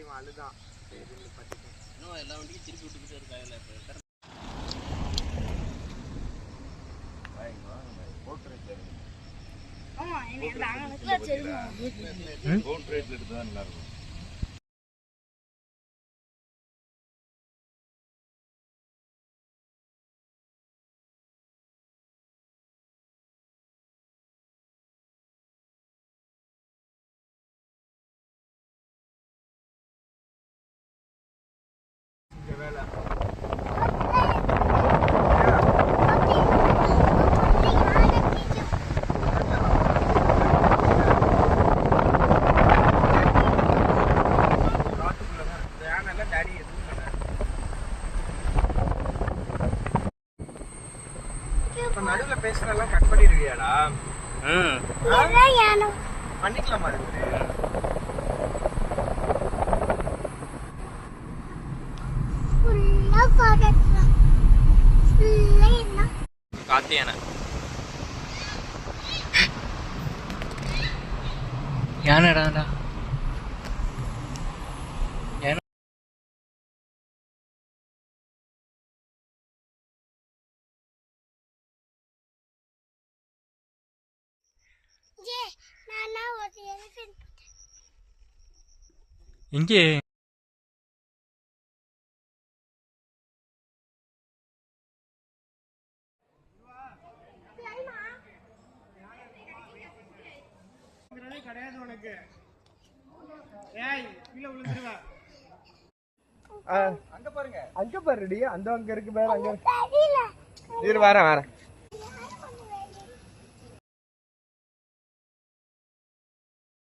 இவன் அழுதான். சரி பட்டிட்டேன். இன்னும் எல்லா வண்டியும் திருப்பி விட்டுக்கிட்டே இருக்காங்கல்ல. போட் ரேட்ல எடுத்து தான் நல்லா இருக்கும். வேலை நடுவுல பேசுறதெல்லாம் கட் பண்ணிடுவியாடா? பண்ணிக்கலாமா? காத்தியான யானடாடா எங்கே கிடையாது உனக்கு. ஏய் கீழே விழுந்துருவ. அங்க பாருங்க, அங்க பாருடி, அந்த அங்க இருக்கு பாரு, அங்க இரு வரேன்